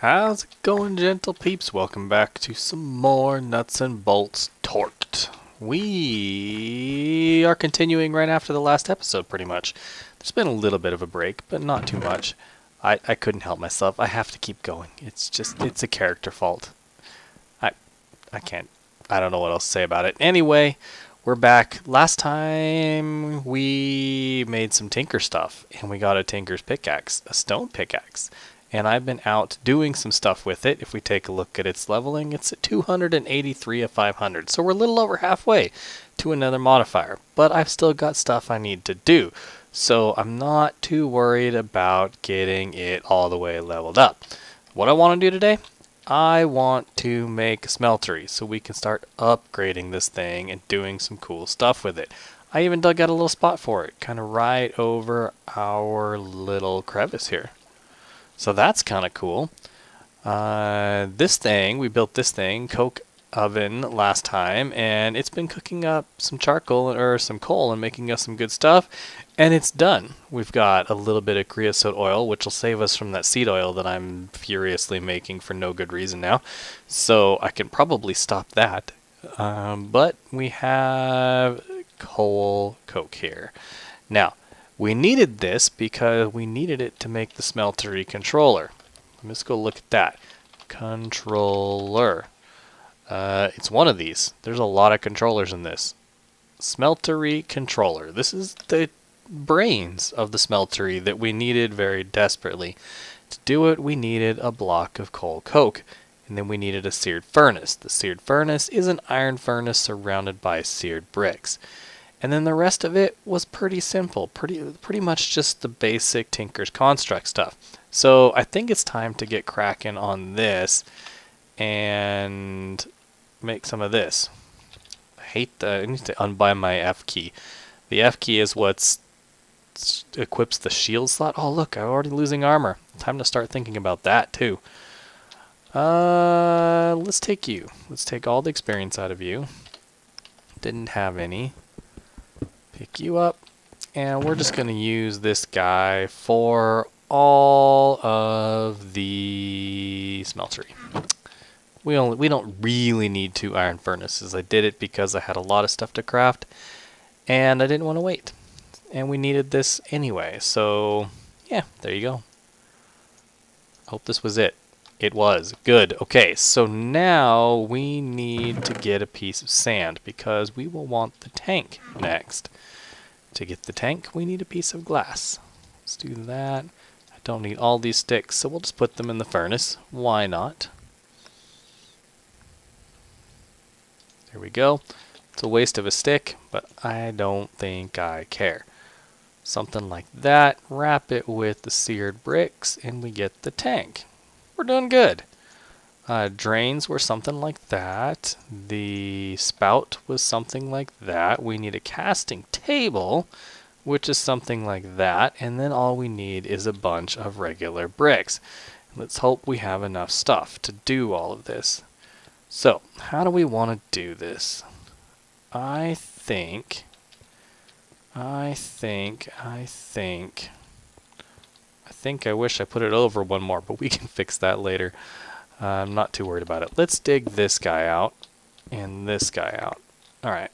How's it going, gentle peeps? Welcome back to some more Nuts and Bolts Torqued. We are continuing right after the last episode, pretty much. There's been a little bit of a break, but not too much. I couldn't help myself. I have to keep going. It's a character fault. I, I can't, I don't know what else to say about it. Anyway, we're back. Last time we made some tinker stuff, and we got a tinker's pickaxe, a stone pickaxe. And I've been out doing some stuff with it. If we take a look at its leveling, it's at 283 of 500. So we're a little over halfway to another modifier. But I've still got stuff I need to do. So I'm not too worried about getting it all the way leveled up. What I want to do today, I want to make a smeltery so we can start upgrading this thing and doing some cool stuff with it. I even dug out a little spot for it, kind of right over our little crevice here. So that's kind of cool. We built this thing, coke oven last time, and it's been cooking up some charcoal or some coal and making us some good stuff, and it's done. We've got a little bit of creosote oil, which will save us from that seed oil that I'm furiously making for no good reason now. So I can probably stop that. But we have coal coke here. Now, we needed this because we needed it to make the smeltery controller. Let's go look at that. Controller. It's one of these. There's a lot of controllers in this. Smeltery controller. This is the brains of the smeltery that we needed very desperately. To do it, we needed a block of coal coke. And then we needed a seared furnace. The seared furnace is an iron furnace surrounded by seared bricks. And then the rest of it was pretty simple, pretty much just the basic Tinker's Construct stuff. So I think it's time to get cracking on this and make some of this. I need to unbind my F key. The F key is what equips the shield slot. Oh look, I'm already losing armor. Time to start thinking about that too. Let's take you. Let's take all the experience out of you. Didn't have any. Pick you up, and we're just going to use this guy for all of the smeltery. We don't really need 2 iron furnaces. I did it because I had a lot of stuff to craft, and I didn't want to wait. And we needed this anyway, so yeah, there you go. Hope this was it. It was. Good. Okay, so now we need to get a piece of sand because we will want the tank next. To get the tank, we need a piece of glass. Let's do that. I don't need all these sticks, so we'll just put them in the furnace. Why not? There we go. It's a waste of a stick, but I don't think I care. Something like that. Wrap it with the seared bricks, and we get the tank. We're doing good. Drains were something like that. The spout was something like that. We need a casting table, which is something like that. And then all we need is a bunch of regular bricks. Let's hope we have enough stuff to do all of this. So, how do we want to do this? I think I wish I put it over one more, but we can fix that later. I'm not too worried about it. Let's dig this guy out and this guy out. Alright.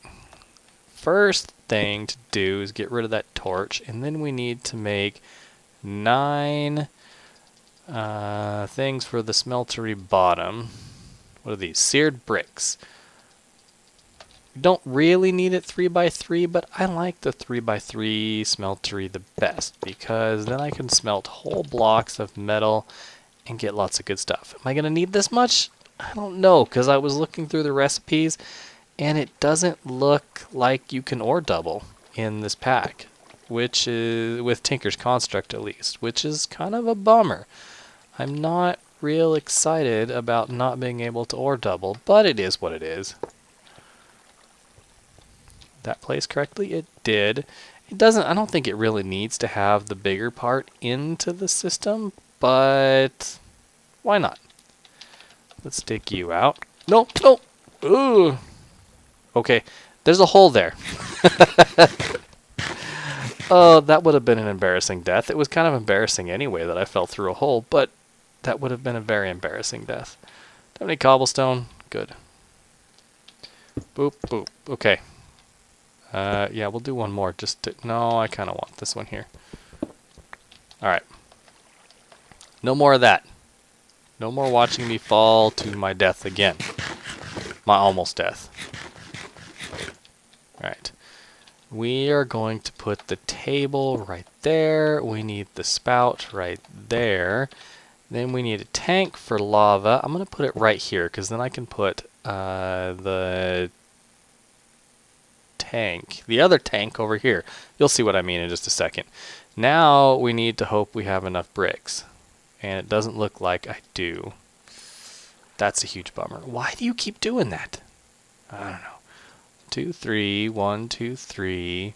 First thing to do is get rid of that torch, and then we need to make 9 things for the smeltery bottom. What are these? Seared bricks. You don't really need it 3x3, but I like the 3x3 smeltery the best because then I can smelt whole blocks of metal and get lots of good stuff. Am I going to need this much? I don't know, because I was looking through the recipes and it doesn't look like you can ore double in this pack, which is with Tinker's Construct at least, which is kind of a bummer. I'm not real excited about not being able to ore double, but it is what it is. That placed correctly? It did. It doesn't, I don't think it really needs to have the bigger part into the system, but why not? Let's take you out. No, no. Ooh. Okay, there's a hole there. Oh, that would have been an embarrassing death. It was kind of embarrassing anyway that I fell through a hole, but That would have been a very embarrassing death. Do I have any cobblestone? Good. Boop, boop. Okay. Yeah, we'll do one more. No, I kind of want this one here. Alright. No more of that. No more watching me fall to my death again. My almost death. Alright. We are going to put the table right there. We need the spout right there. Then we need a tank for lava. I'm going to put it right here because then I can put the tank, the other tank over here. You'll see what I mean in just a second. Now we need to hope we have enough bricks. And it doesn't look like I do. That's a huge bummer. Why do you keep doing that? I don't know. 2, 3, 1, 2, 3.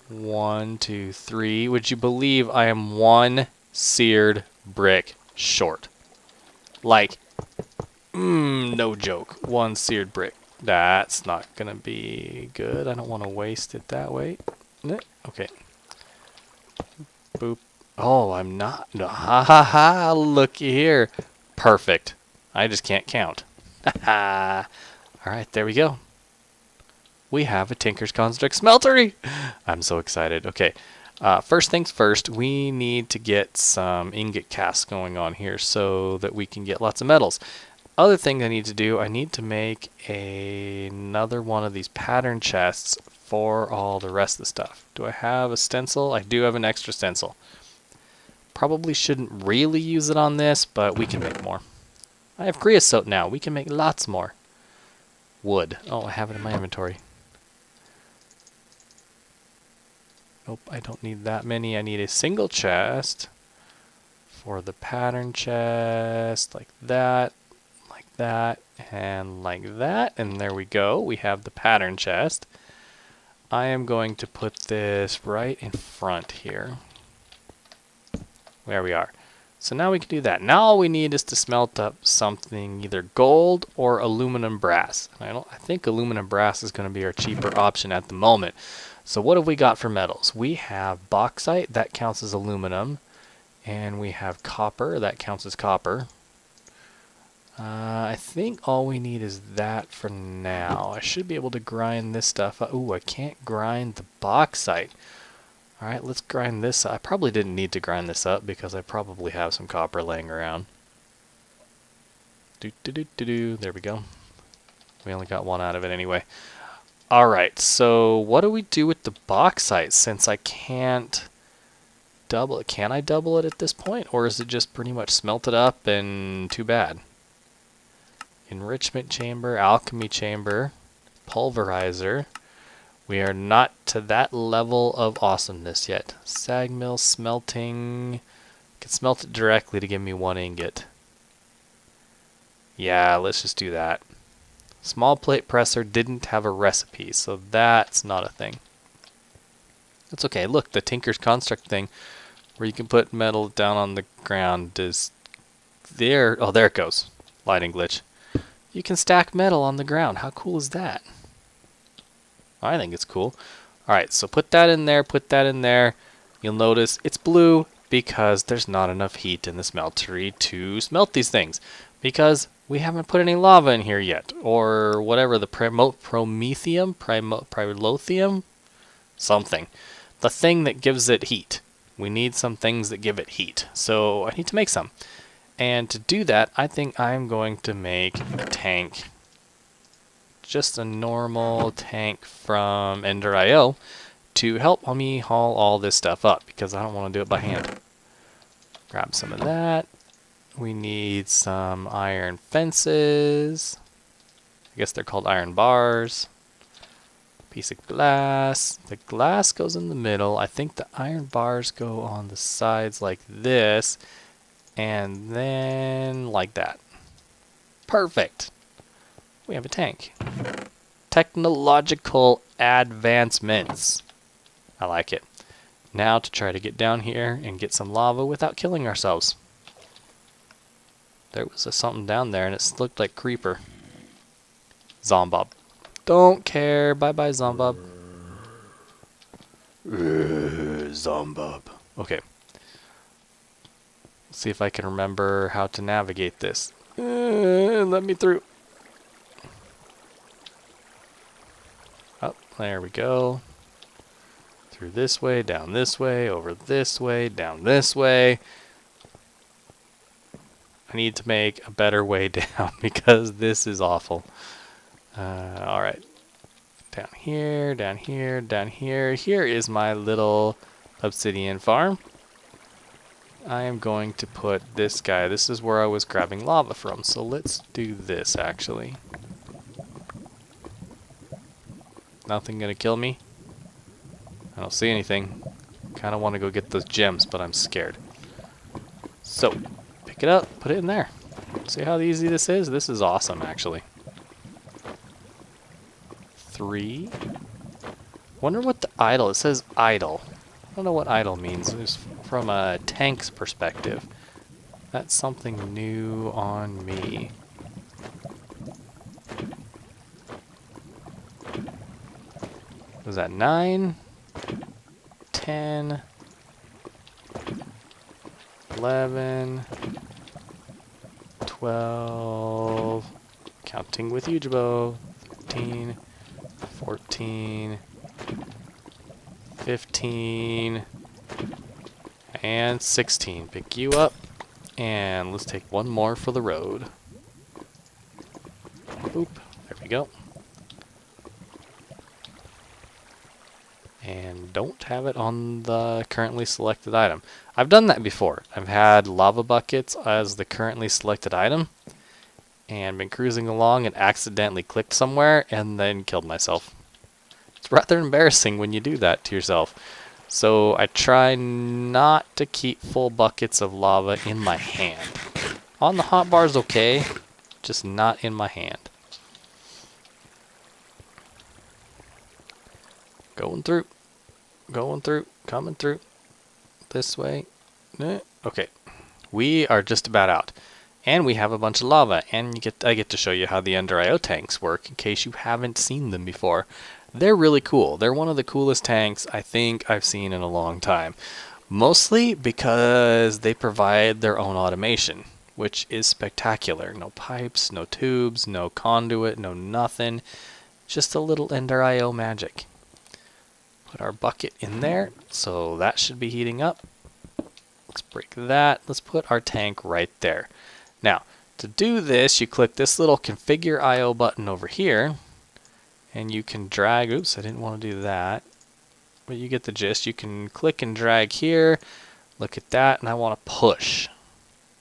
1, 2, 3. Would you believe I am one seared brick short? Like, no joke. One seared brick. That's not gonna be good. I don't want to waste it that way. Okay. Boop. Oh, I'm not. No, ha ha ha. Looky here. Perfect. I just can't count. Ha ha. Alright, there we go. We have a Tinker's Construct Smeltery. I'm so excited. Okay. First things first, we need to get some ingot casts going on here so that we can get lots of metals. Other thing I need to do, I need to make another one of these pattern chests for all the rest of the stuff. Do I have a stencil? I do have an extra stencil. Probably shouldn't really use it on this, but we can make more. I have creosote now. We can make lots more. Wood. Oh, I have it in my inventory. Nope, I don't need that many. I need a single chest for the pattern chest, like that, and like that. And there we go. We have the pattern chest. I am going to put this right in front here. There we are. So now we can do that. Now all we need is to smelt up something, either gold or aluminum brass. I think aluminum brass is going to be our cheaper option at the moment. So what have we got for metals? We have bauxite, that counts as aluminum. And we have copper, that counts as copper. I think all we need is that for now. I should be able to grind this stuff up. Ooh, I can't grind the bauxite. Alright, let's grind this up. I probably didn't need to grind this up because I probably have some copper laying around. There we go. We only got one out of it anyway. Alright, so what do we do with the bauxite since I can't double it? Can I double it at this point? Or is it just pretty much smelted up and too bad? Enrichment chamber, alchemy chamber, pulverizer. We are not to that level of awesomeness yet. Sag mill, smelting. Can smelt it directly to give me 1 ingot. Yeah, let's just do that. Small plate presser didn't have a recipe, so that's not a thing. That's okay. Look, the Tinker's Construct thing, where you can put metal down on the ground, is there. Oh, there it goes. Lighting glitch. You can stack metal on the ground. How cool is that? I think it's cool. Alright, so put that in there, put that in there. You'll notice it's blue because there's not enough heat in the smeltery to smelt these things. Because we haven't put any lava in here yet. Or whatever, the promethium? Primolothium? Something. The thing that gives it heat. We need some things that give it heat. So I need to make some. And to do that, I think I'm going to make a tank. Just a normal tank from Ender.io to help me haul all this stuff up because I don't want to do it by hand. Grab some of that. We need some iron fences. I guess they're called iron bars. Piece of glass. The glass goes in the middle. I think the iron bars go on the sides like this. And then like that. Perfect. We have a tank. Technological advancements. I like it. Now to try to get down here and get some lava without killing ourselves. There was something down there and it looked like creeper. Zombob. Don't care. Bye-bye, Zombob. Zombob. Okay. See if I can remember how to navigate this. Let me through. Oh, there we go. Through this way, down this way, over this way, down this way. I need to make a better way down because this is awful. Alright. Down here, down here, down here. Here is my little obsidian farm. I am going to put this guy. This is where I was grabbing lava from. So let's do this actually. Nothing gonna kill me. I don't see anything. Kind of want to go get those gems, but I'm scared. So, pick it up, put it in there. See how easy this is? This is awesome, actually. 3. Wonder what the idle, it says idle. I don't know what idle means. It's from a tank's perspective. That's something new on me. Was that 9? 10, 11, 12, counting with you, Jabo, 13, 14, 15, and 16. Pick you up, and let's take one more for the road. Boop, there we go. And don't have it on the currently selected item. I've done that before. I've had lava buckets as the currently selected item and been cruising along and accidentally clicked somewhere and then killed myself. It's rather embarrassing when you do that to yourself. So I try not to keep full buckets of lava in my hand. On the hotbar's okay, just not in my hand. Going through, coming through, this way. Okay, we are just about out. And we have a bunch of lava, and I get to show you how the Ender IO tanks work in case you haven't seen them before. They're really cool. They're one of the coolest tanks I think I've seen in a long time. Mostly because they provide their own automation, which is spectacular. No pipes, no tubes, no conduit, no nothing. Just a little Ender IO magic. Put our bucket in there, so that should be heating up. Let's break that. Let's put our tank right there. Now, to do this, you click this little configure IO button over here, and you can drag, oops, I didn't want to do that, but you get the gist. You can click and drag here, look at that, and I want to push.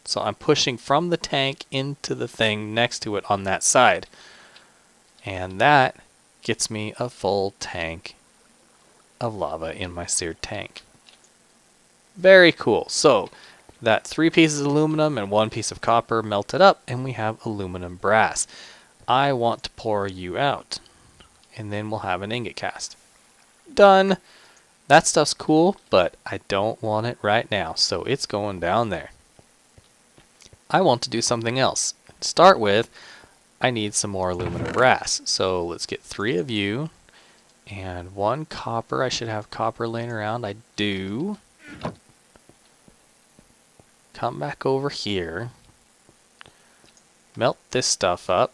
So I'm pushing from the tank into the thing next to it on that side. And that gets me a full tank of lava in my seared tank. Very cool. So that 3 pieces of aluminum and 1 piece of copper melted up, and we have aluminum brass. I want to pour you out, and then we'll have an ingot cast. Done. That stuff's cool, but I don't want it right now, so it's going down there. I want to do something else. To start with, I need some more aluminum brass. So let's get 3 of you. And 1 copper. I should have copper laying around. I do. Come back over here. Melt this stuff up.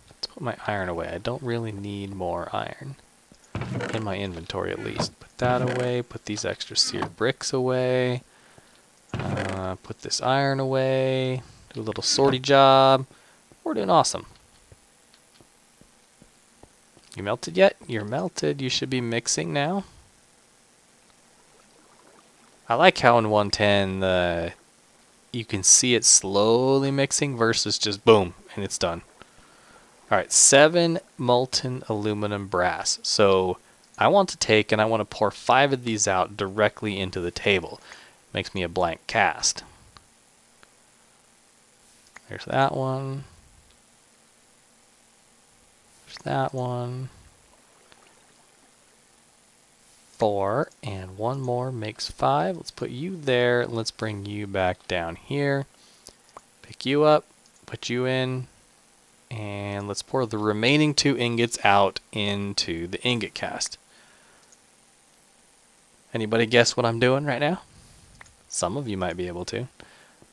Let's put my iron away. I don't really need more iron. In my inventory at least. Put that away. Put these extra seared bricks away. Put this iron away. Do a little sortie job. We're doing awesome. You melted yet? You're melted. You should be mixing now. I like how in 110 you can see it slowly mixing versus just boom and it's done. Alright, 7 molten aluminum brass. So I want to take and I want to pour 5 of these out directly into the table. Makes me a blank cast. There's that one. That one. 4 and 1 more makes 5. Let's put you there. Let's bring you back down here. Pick you up, put you in, and let's pour the remaining 2 ingots out into the ingot cast. Anybody guess what I'm doing right now? Some of you might be able to.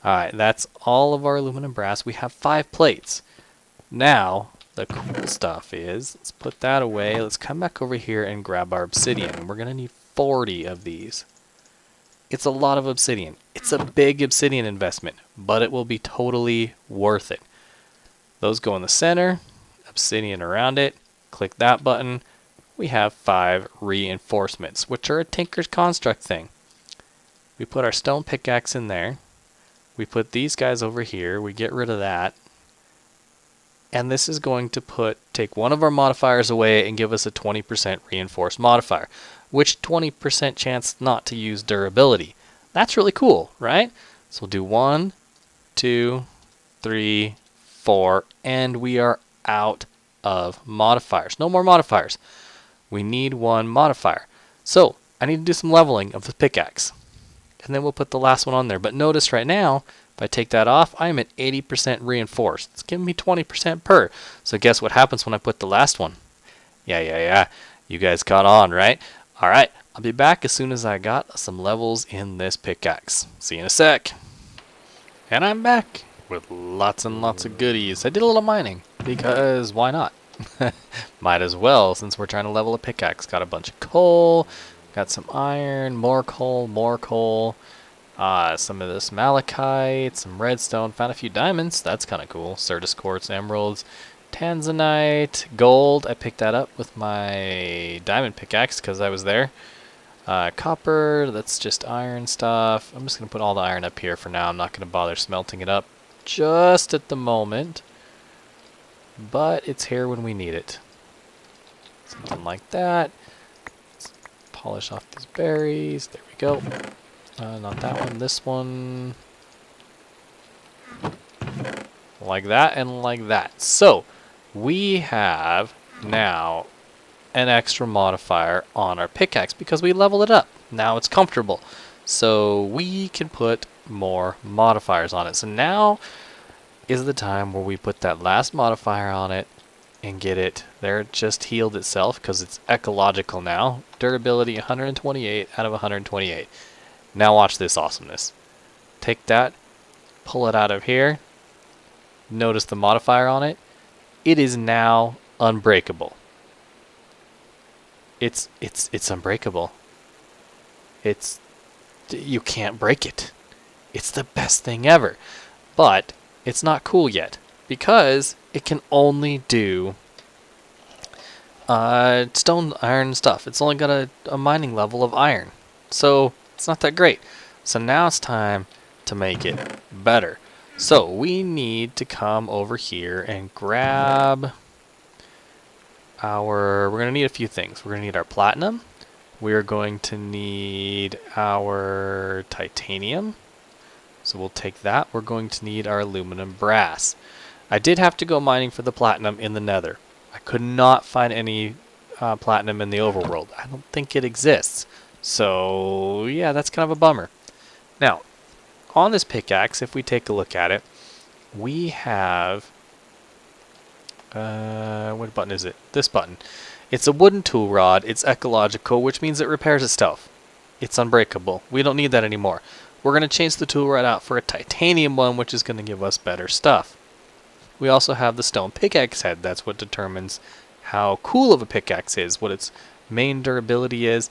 Alright, that's all of our aluminum brass. We have 5 plates. Now, the cool stuff is, let's put that away. Let's come back over here and grab our obsidian. And we're going to need 40 of these. It's a lot of obsidian. It's a big obsidian investment, but it will be totally worth it. Those go in the center, obsidian around it. Click that button. We have 5 reinforcements, which are a Tinker's Construct thing. We put our stone pickaxe in there. We put these guys over here. We get rid of that. And this is going to take one of our modifiers away and give us a 20% reinforced modifier, which 20% chance not to use durability. That's really cool, right? So we'll do 1, 2, 3, 4, and we are out of modifiers. No more modifiers. We need 1 modifier. So I need to do some leveling of the pickaxe. And then we'll put the last one on there. But notice right now, if I take that off, I'm at 80% reinforced. It's giving me 20% per. So guess what happens when I put the last one? Yeah. You guys caught on, right? All right, I'll be back as soon as I got some levels in this pickaxe. See you in a sec. And I'm back with lots and lots of goodies. I did a little mining because why not? Might as well, since we're trying to level a pickaxe. Got a bunch of coal, got some iron, more coal, some of this malachite, some redstone, found a few diamonds. That's kind of cool. Certus quartz, emeralds, tanzanite, gold. I picked that up with my diamond pickaxe because I was there. Copper, that's just iron stuff. I'm just going to put all the iron up here for now. I'm not going to bother smelting it up just at the moment. But it's here when we need it. Something like that. Let's polish off these berries. There we go. Not that one, this one. Like that and like that. So, we have now an extra modifier on our pickaxe because we leveled it up. Now it's comfortable. So, we can put more modifiers on it. So now is the time where we put that last modifier on it and get it. There, it just healed itself because it's ecological now. Durability 128 out of 128. Now watch this awesomeness. Take that, pull it out of here. Notice the modifier on it. It is now unbreakable. It's unbreakable. You can't break it. It's the best thing ever. But it's not cool yet because it can only do stone, iron stuff. It's only got a mining level of iron. So it's not that great. So now it's time to make it better. So we need to come over here and grab we're going to need a few things. We're going to need our platinum. We're going to need our titanium. So we'll take that. We're going to need our aluminum brass. I did have to go mining for the platinum in the nether. I could not find any platinum in the overworld. I don't think it exists. So yeah, that's kind of a bummer. Now, on this pickaxe, if we take a look at it, we have what button is it? This button. It's a wooden tool rod. It's ecological, which means it repairs itself. It's unbreakable. We don't need that anymore. We're going to change the tool rod out for a titanium one, which is going to give us better stuff. We also have the stone pickaxe head. That's what determines how cool of a pickaxe is, what its main durability is,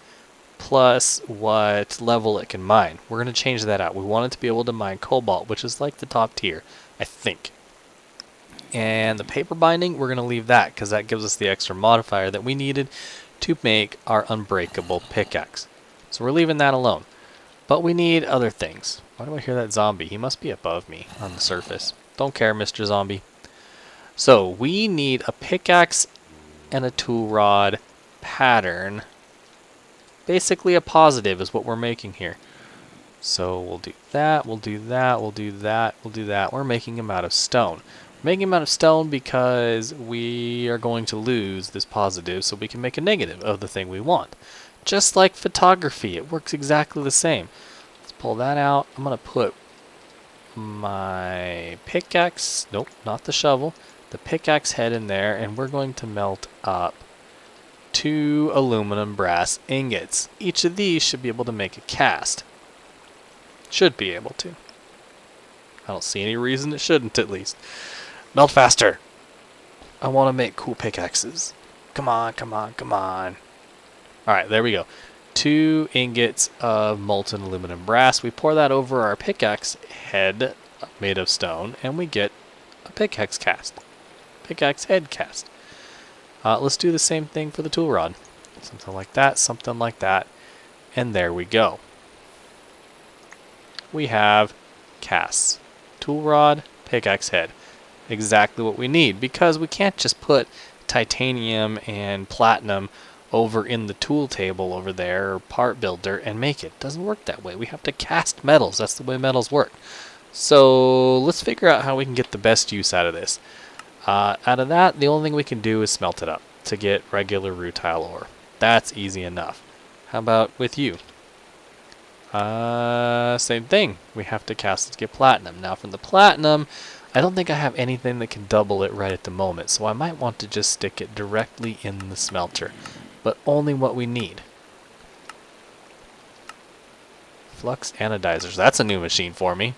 plus what level it can mine. We're going to change that out. We want it to be able to mine cobalt, which is like the top tier, I think. And the paper binding, we're going to leave that because that gives us the extra modifier that we needed to make our unbreakable pickaxe. So we're leaving that alone. But we need other things. Why do I hear that zombie? He must be above me on the surface. Don't care, Mr. Zombie. So we need a pickaxe and a tool rod pattern. Basically a positive is what we're making here. So we'll do that, we'll do that, we'll do that, we'll do that. We're making them out of stone. We're making them out of stone because we are going to lose this positive so we can make a negative of the thing we want. Just like photography, it works exactly the same. Let's pull that out. I'm going to put my pickaxe, nope, not the shovel, the pickaxe head in there, and we're going to melt up 2 aluminum brass ingots. Each of these should be able to make a cast. Should be able to. I don't see any reason it shouldn't, at least. Melt faster! I want to make cool pickaxes. Come on, come on, come on. Alright, there we go. 2 ingots of molten aluminum brass. We pour that over our pickaxe head made of stone, and we get a pickaxe cast. Pickaxe head cast. Let's do the same thing for the tool rod. Something like that, and there we go. We have casts. Tool rod, pickaxe head. Exactly what we need, because we can't just put titanium and platinum over in the tool table over there, or part builder, and make it. It doesn't work that way. We have to cast metals. That's the way metals work. So let's figure out how we can get the best use out of this. Out of that, the only thing we can do is smelt it up to get regular rutile ore. That's easy enough. How about with you? Same thing. We have to cast it to get platinum. Now from the platinum, I don't think I have anything that can double it right at the moment, so I might want to just stick it directly in the smelter, but only what we need. Flux anodizers. That's a new machine for me.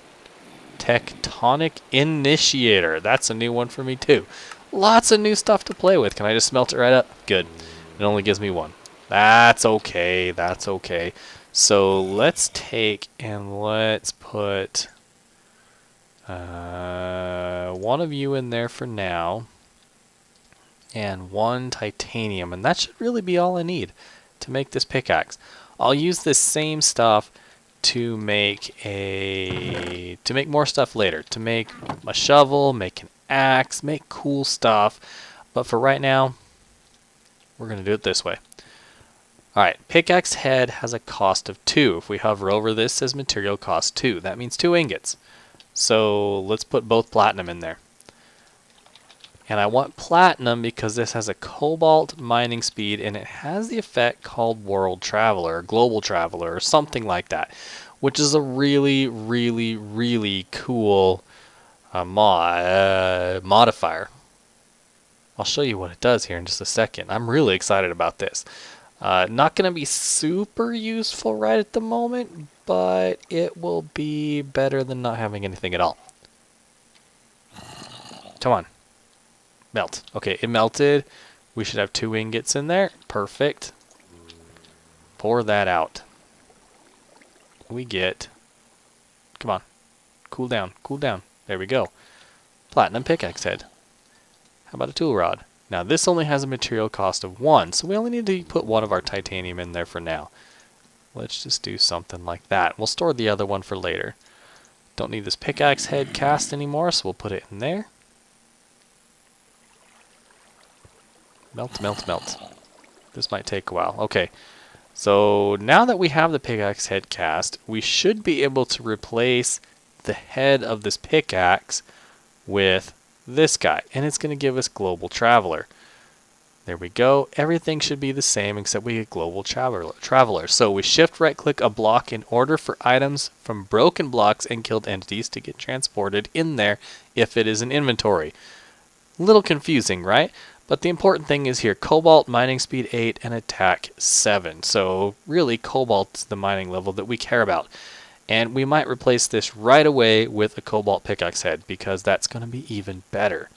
Tectonic initiator. That's a new one for me too. Lots of new stuff to play with. Can I just smelt it right up? Good. It only gives me 1. That's okay. That's okay. So let's take and let's put 1 of you in there for now, and 1 titanium, and that should really be all I need to make this pickaxe. I'll use this same stuff to make more stuff later, to make a shovel, make an axe, make cool stuff, but for right now we're going to do it this way. Alright, pickaxe head has a cost of 2. If we hover over this, it says material cost 2. That means 2 ingots. So let's put both platinum in there. And I want platinum because this has a cobalt mining speed, and it has the effect called World Traveler, or Global Traveler, or something like that, which is a really, really, really cool modifier. I'll show you what it does here in just a second. I'm really excited about this. Not going to be super useful right at the moment, but it will be better than not having anything at all. Come on. Melt. Okay, it melted. We should have 2 ingots in there. Perfect. Pour that out. We get... Come on. Cool down. Cool down. There we go. Platinum pickaxe head. How about a tool rod? Now this only has a material cost of 1, so we only need to put 1 of our titanium in there for now. Let's just do something like that. We'll store the other one for later. Don't need this pickaxe head cast anymore, so we'll put it in there. Melt, melt, melt. This might take a while. Okay, so now that we have the pickaxe head cast, we should be able to replace the head of this pickaxe with this guy, and it's going to give us Global Traveler. There we go. Everything should be the same except we get Global Traveler. So we shift right click a block in order for items from broken blocks and killed entities to get transported in there if it is an inventory. Little confusing, right? But the important thing is here, Cobalt, mining speed 8, and attack 7. So really, Cobalt is the mining level that we care about. And we might replace this right away with a Cobalt pickaxe head, because that's going to be even better.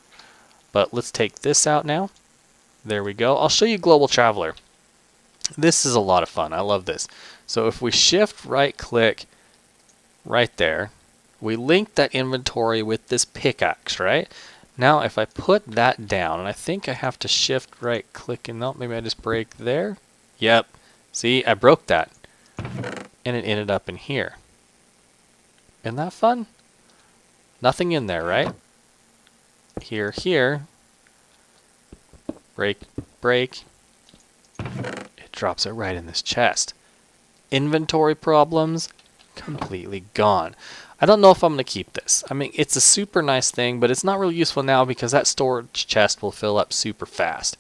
But let's take this out now. There we go. I'll show you Global Traveler. This is a lot of fun. I love this. So if we shift right click right there, we link that inventory with this pickaxe, right? Now if I put that down, and I think I have to shift right click, and no, maybe I just break there. Yep. See, I broke that. And it ended up in here. Isn't that fun? Nothing in there, right? Here, here. Break, break. It drops it right in this chest. Inventory problems, completely gone. I don't know if I'm going to keep this. I mean, it's a super nice thing, but it's not really useful now because that storage chest will fill up super fast,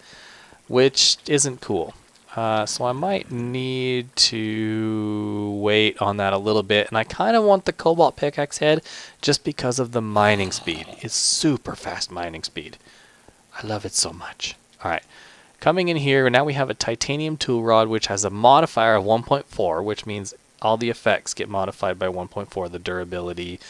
which isn't cool. So I might need to wait on that a little bit, and I kind of want the Cobalt pickaxe head just because of the mining speed. It's super fast mining speed. I love it so much. Alright, coming in here, now we have a titanium tool rod which has a modifier of 1.4, which means all the effects get modified by 1.4, the durability,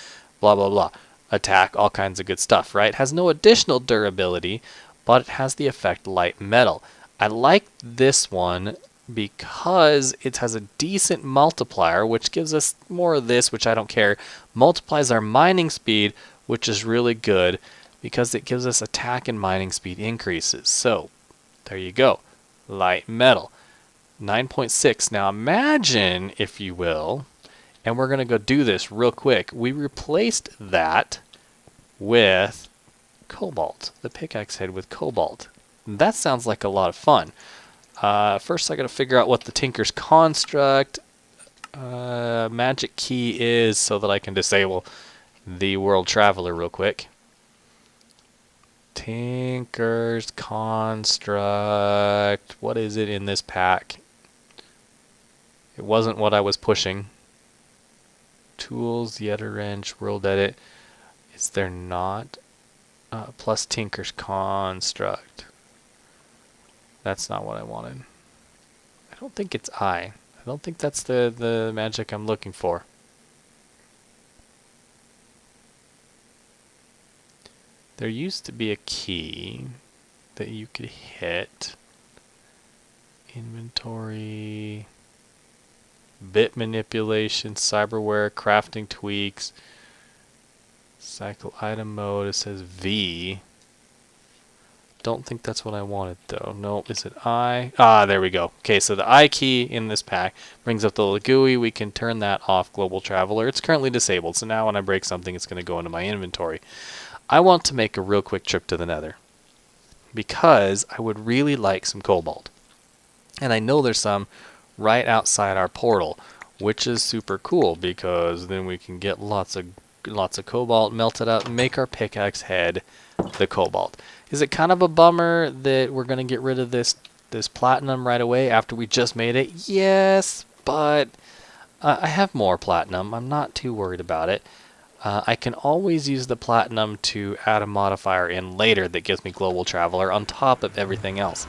blah blah blah. attack, all kinds of good stuff, right? It has no additional durability, but it has the effect light metal. I like this one because it has a decent multiplier, which gives us more of this, which I don't care. Multiplies our mining speed, which is really good because it gives us attack and mining speed increases. So there you go. Light metal. 9.6. Now imagine, if you will, and we're going to go do this real quick. We replaced that with cobalt, the pickaxe head with cobalt. That sounds like a lot of fun. First I got to figure out what the Tinker's Construct magic key is so that I can disable the World Traveler real quick. Tinker's Construct. What is it in this pack? It wasn't what I was pushing. Tools, Yetter Wrench, World Edit. Is there not? Plus Tinker's Construct. That's not what I wanted. I don't think it's I don't think that's the magic I'm looking for. There used to be a key that you could hit. Inventory, bit manipulation, cyberware, crafting tweaks, cycle item mode. It says V. Don't think that's what I wanted though. No, is it I? Ah, there we go. Okay, so the I key in this pack brings up the little GUI. We can turn that off, Global Traveler. It's currently disabled, so now when I break something, it's going to go into my inventory. I want to make a real quick trip to the Nether because I would really like some cobalt. And I know there's some right outside our portal, which is super cool because then we can get lots of cobalt, melt it up, and make our pickaxe head the cobalt. Is it kind of a bummer that we're going to get rid of this platinum right away after we just made it? Yes, but I have more platinum. I'm not too worried about it. I can always use the platinum to add a modifier in later that gives me Global Traveler on top of everything else.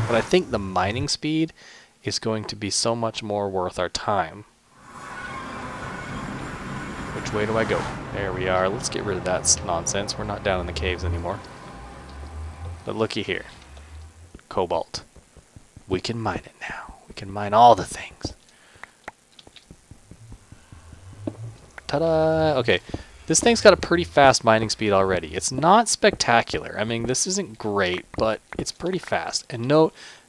But I think the mining speed is going to be so much more worth our time. Which way do I go? There we are. Let's get rid of that nonsense. We're not down in the caves anymore. But looky here. Cobalt. We can mine it now. We can mine all the things. Ta-da! Okay. This thing's got a pretty fast mining speed already. It's not spectacular. I mean, this isn't great, but it's pretty fast. And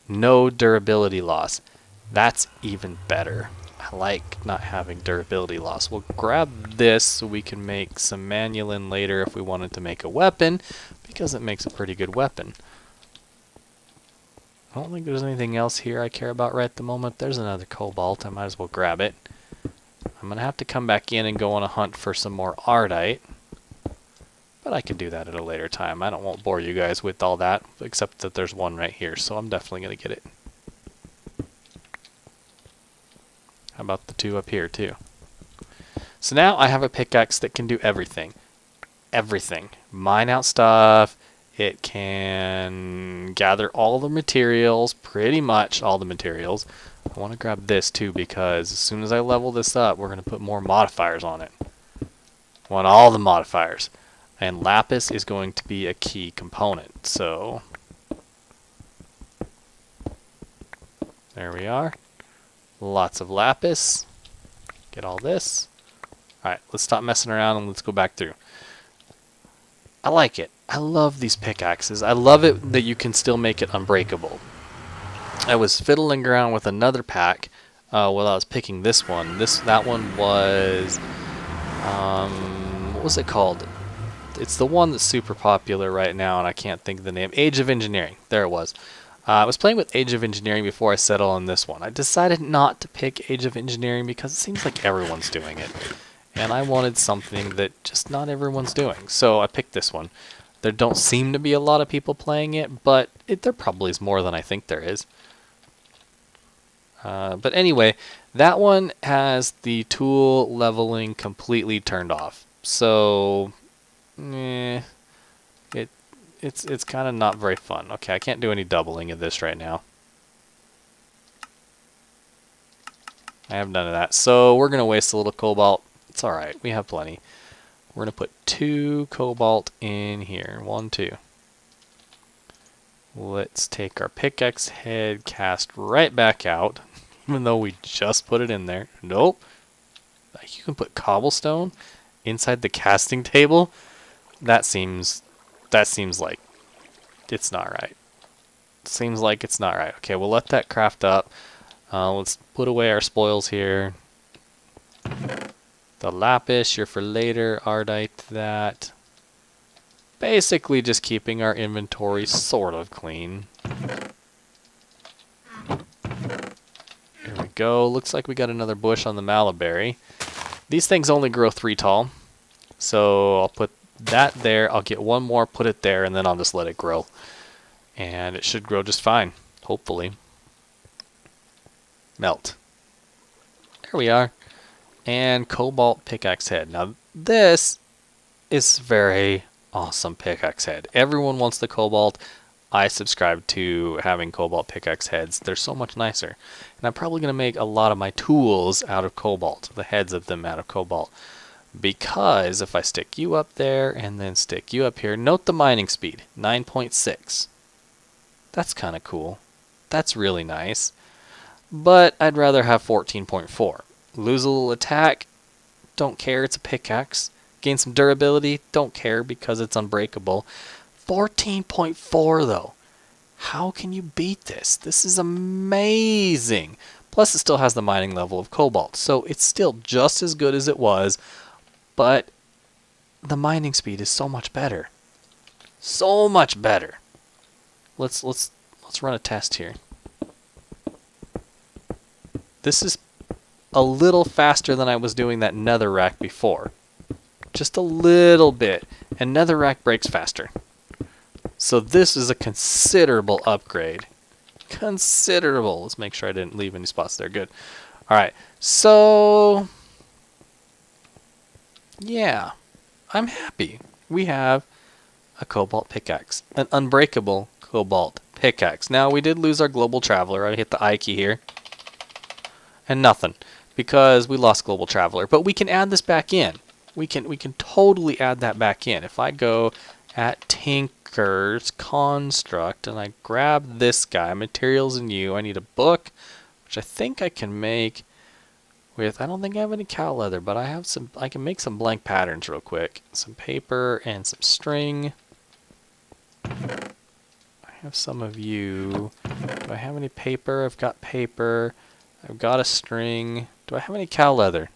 no durability loss. That's even better. I like not having durability loss. We'll grab this so we can make some manulin later if we wanted to make a weapon, because it makes a pretty good weapon. I don't think there's anything else here I care about right at the moment. There's another cobalt. I might as well grab it. I'm going to have to come back in and go on a hunt for some more ardite. But I can do that at a later time. I won't bore you guys with all that, except that there's one right here, so I'm definitely going to get it. How about the two up here too? So now I have a pickaxe that can do everything. Everything. Mine out stuff. It can gather all the materials, pretty much all the materials. I want to grab this too because as soon as I level this up, we're going to put more modifiers on it. I want all the modifiers. And lapis is going to be a key component. So there we are. Lots of lapis. Get all this. Alright, let's stop messing around and let's go back through. I like it. I love these pickaxes. I love it that you can still make it unbreakable. I was fiddling around with another pack while I was picking this one. That one was what was it called? It's the one that's super popular right now and I can't think of the name. Age of Engineering. There it was. I was playing with Age of Engineering before I settled on this one. I decided not to pick Age of Engineering because it seems like everyone's doing it. And I wanted something that just not everyone's doing. So I picked this one. There don't seem to be a lot of people playing it, but there probably is more than I think there is. But anyway, that one has the tool leveling completely turned off. So, it's kind of not very fun. Okay, I can't do any doubling of this right now. I have none of that. So we're going to waste a little cobalt. It's alright, we have plenty. We're going to put 2 cobalt in here. 1, 2. Let's take our pickaxe head, cast right back out, even though we just put it in there. Nope. You can put cobblestone inside the casting table? That seems like it's not right. Seems like it's not right. Okay, we'll let that craft up. Let's put away our spoils here. The lapis, you're for later. Ardite, that. Basically just keeping our inventory sort of clean. Here we go. Looks like we got another bush on the mallow-berry. These things only grow 3 tall. So I'll put that there. I'll get 1 more, put it there, and then I'll just let it grow. And it should grow just fine, hopefully. Melt. There we are. And cobalt pickaxe head. Now this is very awesome pickaxe head. Everyone wants the cobalt. I subscribe to having cobalt pickaxe heads. They're so much nicer. And I'm probably going to make a lot of my tools out of cobalt. The heads of them out of cobalt. Because if I stick you up there and then stick you up here, note the mining speed, 9.6. That's kind of cool. That's really nice. But I'd rather have 14.4. Lose a little attack, don't care, it's a pickaxe. Gain some durability, don't care because it's unbreakable. 14.4 though. How can you beat this? This is amazing. Plus it still has the mining level of cobalt, so it's still just as good as it was, but the mining speed is so much better. So much better. Let's run a test here. This is a little faster than I was doing that netherrack before. Just a little bit. And netherrack breaks faster. So this is a considerable upgrade. Considerable. Let's make sure I didn't leave any spots there. Good. Alright. So yeah. I'm happy. We have a cobalt pickaxe. An unbreakable cobalt pickaxe. Now we did lose our global traveler. I hit the I key here. And nothing. Because we lost global traveler. But we can add this back in. We can totally add that back in. If I go at Tinker's Construct and I grab this guy, materials and you, I need a book, which I think I can make with, I don't think I have any cow leather, but I can make some blank patterns real quick. Some paper and some string. I have some of you. Do I have any paper? I've got paper. I've got a string. Do I have any cow leather?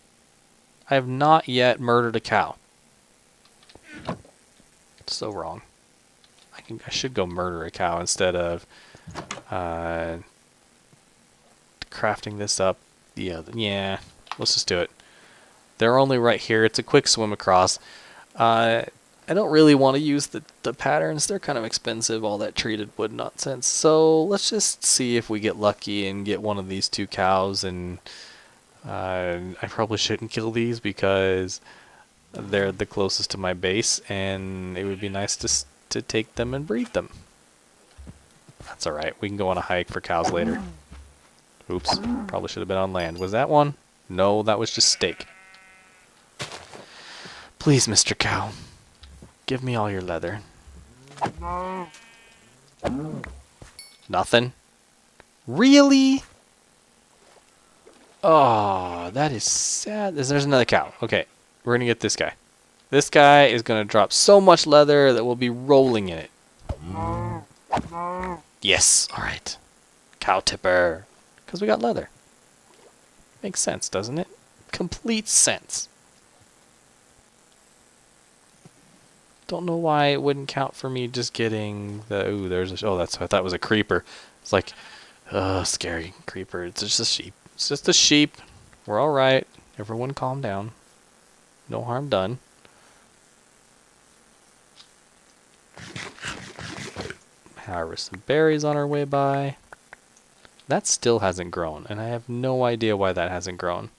I have not yet murdered a cow. It's so wrong. I should go murder a cow instead of crafting this up. Yeah, let's just do it. They're only right here. It's a quick swim across. I don't really want to use the patterns. They're kind of expensive, all that treated wood nonsense. So let's just see if we get lucky and get one of these 2 cows. And I probably shouldn't kill these because they're the closest to my base, and it would be nice to take them and breed them. That's alright. We can go on a hike for cows later. Oops. Probably should have been on land. Was that one? No, that was just steak. Please, Mr. Cow. Give me all your leather. Nothing? Really? Oh, that is sad. There's another cow. Okay, we're going to get this guy. This guy is going to drop so much leather that we'll be rolling in it. Yes, alright. Cow tipper. Because we got leather. Makes sense, doesn't it? Complete sense. Don't know why it wouldn't count for me just getting the... Ooh, there's a... Oh, that's what I thought was a creeper. It's like... scary creeper. It's just a sheep. It's just a sheep. We're alright. Everyone calm down. No harm done. Harvest some berries on our way by. That still hasn't grown, and I have no idea why that hasn't grown.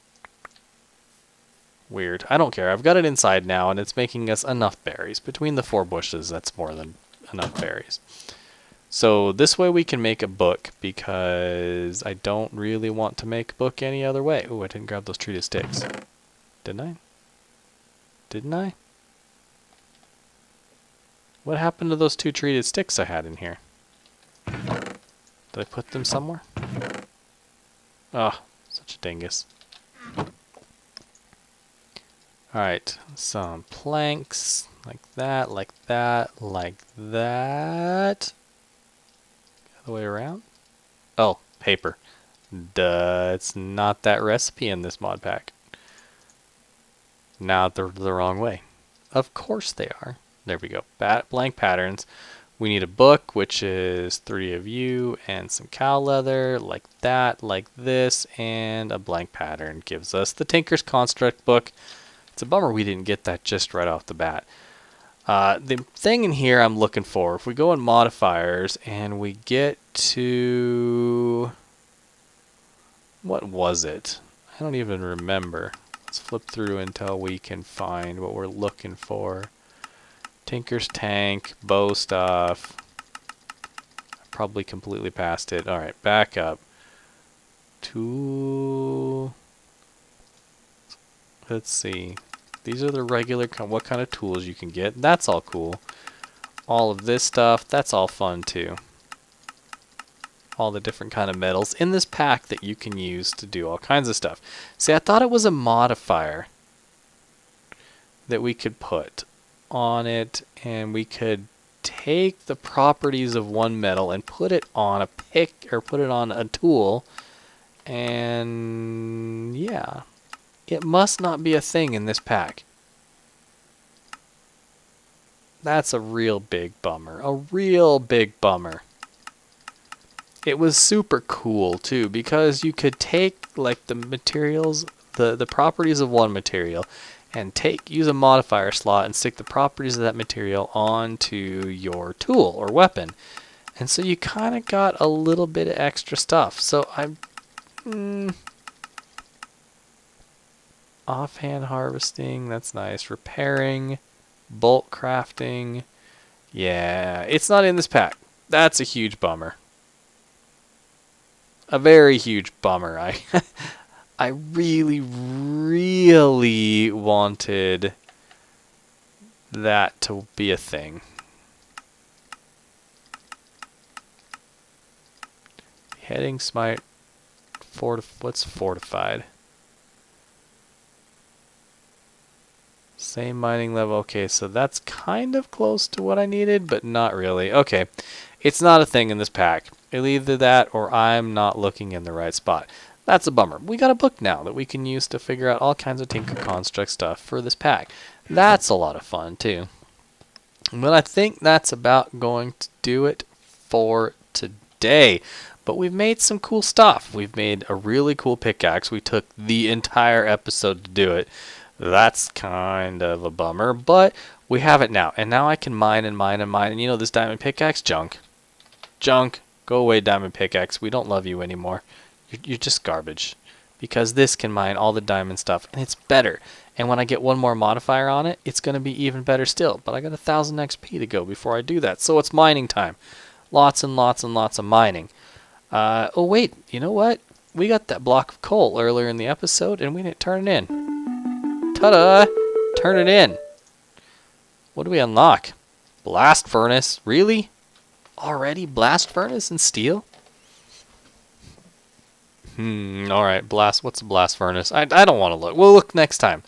Weird. I don't care. I've got it inside now, and it's making us enough berries. Between the 4 bushes, that's more than enough berries. So this way we can make a book, because I don't really want to make a book any other way. Ooh, I didn't grab those treated sticks. Didn't I? Didn't I? What happened to those 2 treated sticks I had in here? Did I put them somewhere? Oh, such a dingus. Alright, some planks, like that, like that, like that. Other way around? Oh, paper. Duh, it's not that recipe in this mod pack. Now they're the wrong way. Of course they are. There we go. Blank patterns. We need a book, which is 3 of you, and some cow leather, like that, like this, and a blank pattern gives us the Tinker's Construct book. It's a bummer we didn't get that just right off the bat. The thing in here I'm looking for, if we go in modifiers and we get to... what was it? I don't even remember. Let's flip through until we can find what we're looking for. Tinker's Tank, bow stuff. I probably completely passed it. Alright, back up. Let's see. These are the regular, what kind of tools you can get. That's all cool. All of this stuff, that's all fun too. All the different kind of metals in this pack that you can use to do all kinds of stuff. See, I thought it was a modifier that we could put on it, and we could take the properties of one metal and put it on a pick, or put it on a tool, and yeah, it must not be a thing in this pack. That's a real big bummer. A real big bummer. It was super cool too, because you could take like the materials, the properties of one material, and use a modifier slot and stick the properties of that material onto your tool or weapon. And so you kind of got a little bit of extra stuff. So offhand harvesting, that's nice. Repairing, bulk crafting. Yeah, it's not in this pack. That's a huge bummer. A very huge bummer. I really, really wanted that to be a thing. Heading smite, what's fortified? Same mining level. Okay, so that's kind of close to what I needed, but not really. Okay, it's not a thing in this pack. Either that or I'm not looking in the right spot. That's a bummer. We got a book now that we can use to figure out all kinds of Tinker Construct stuff for this pack. That's a lot of fun too. But I think that's about going to do it for today. But we've made some cool stuff. We've made a really cool pickaxe. We took the entire episode to do it. That's kind of a bummer, but we have it now. And now I can mine and mine and mine. And you know, this diamond pickaxe, junk. Junk. Go away, diamond pickaxe. We don't love you anymore. You're just garbage. Because this can mine all the diamond stuff, and it's better. And when I get one more modifier on it, it's going to be even better still. But I got 1,000 XP to go before I do that. So it's mining time. Lots and lots and lots of mining. Oh wait, you know what? We got that block of coal earlier in the episode, and we didn't turn it in. Ta-da! Turn it in. What do we unlock? Blast furnace? Really? Already blast furnace and steel? Alright, what's a blast furnace? I don't want to look. We'll look next time.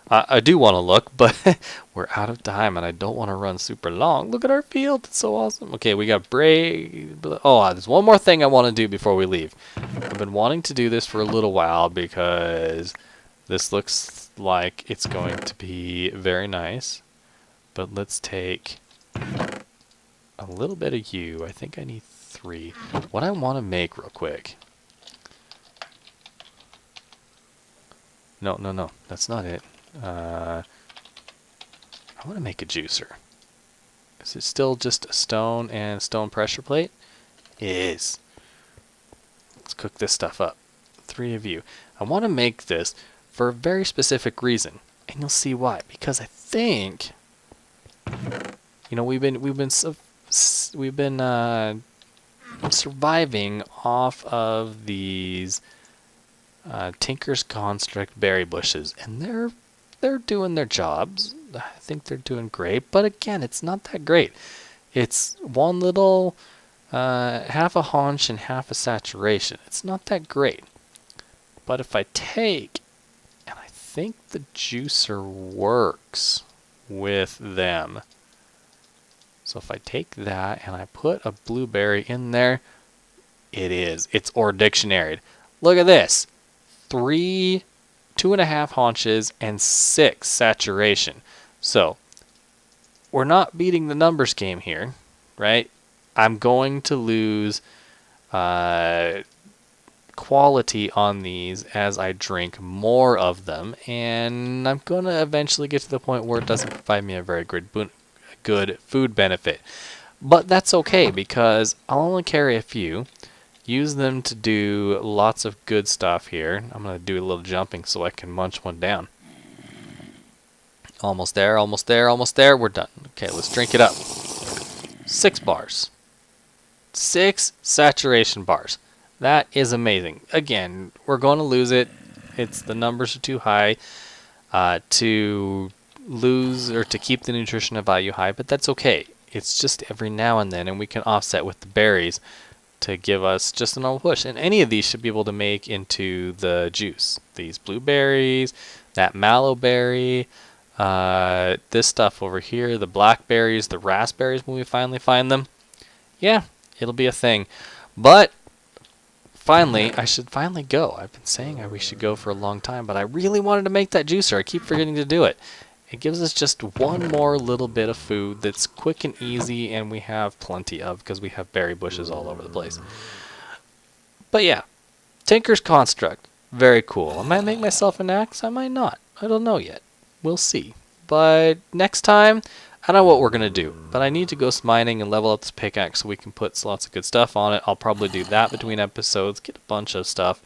I do want to look, but we're out of time and I don't want to run super long. Look at our field. It's so awesome. Okay, we got there's one more thing I want to do before we leave. I've been wanting to do this for a little while because this looks like it's going to be very nice. But let's take a little bit of you. I think I need 3. What I want to make real quick. No, that's not it. I want to make a juicer. Is it still just a stone and stone pressure plate? It is. Let's cook this stuff up. 3 of you. I want to make this for a very specific reason, and you'll see why. Because I think, you know, we've been surviving off of these Tinker's Construct berry bushes, and they're doing their jobs. I think they're doing great. But again, it's not that great. It's one little half a haunch and half a saturation. It's not that great. But if I take, and I think the juicer works with them. So if I take that and I put a blueberry in there, it is. It's or dictionary. Look at this. 2.5 haunches and 6 saturation. So we're not beating the numbers game here, right? I'm going to lose quality on these as I drink more of them, and I'm going to eventually get to the point where it doesn't provide me a very good food benefit. But that's okay, because I'll only carry a few, use them to do lots of good stuff here. I'm going to do a little jumping so I can munch one down. Almost there, almost there, almost there. We're done. Okay, let's drink it up. 6 bars. 6 saturation bars. That is amazing. Again, we're going to lose it. The numbers are too high to lose or to keep the nutritional value high, but that's okay. It's just every now and then, and we can offset with the berries to give us just a normal push. And any of these should be able to make into the juice. These blueberries, that mallow berry, this stuff over here, the blackberries, the raspberries when we finally find them. Yeah, it'll be a thing. But finally, I should finally go. I've been saying we should go for a long time, but I really wanted to make that juicer. I keep forgetting to do it. It gives us just one more little bit of food that's quick and easy, and we have plenty of because we have berry bushes all over the place. But yeah, Tinker's Construct, very cool. I might make myself an axe, I might not. I don't know yet. We'll see. But next time, I don't know what we're going to do, but I need to go mining and level up this pickaxe so we can put lots of good stuff on it. I'll probably do that between episodes, get a bunch of stuff.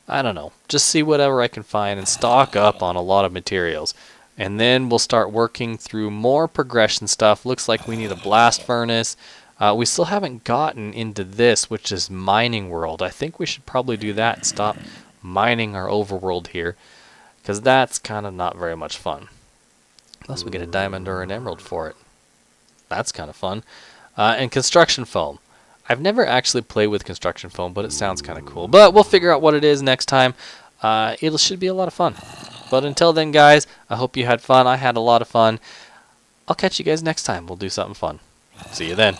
I don't know. Just see whatever I can find and stock up on a lot of materials. And then we'll start working through more progression stuff. Looks like we need a blast furnace. We still haven't gotten into this, which is mining world. I think we should probably do that and stop mining our overworld here, because that's kind of not very much fun. Unless we get a diamond or an emerald for it. That's kind of fun. And construction foam. I've never actually played with construction foam, but it sounds kind of cool. But we'll figure out what it is next time. It should be a lot of fun. But until then, guys, I hope you had fun. I had a lot of fun. I'll catch you guys next time. We'll do something fun. See you then.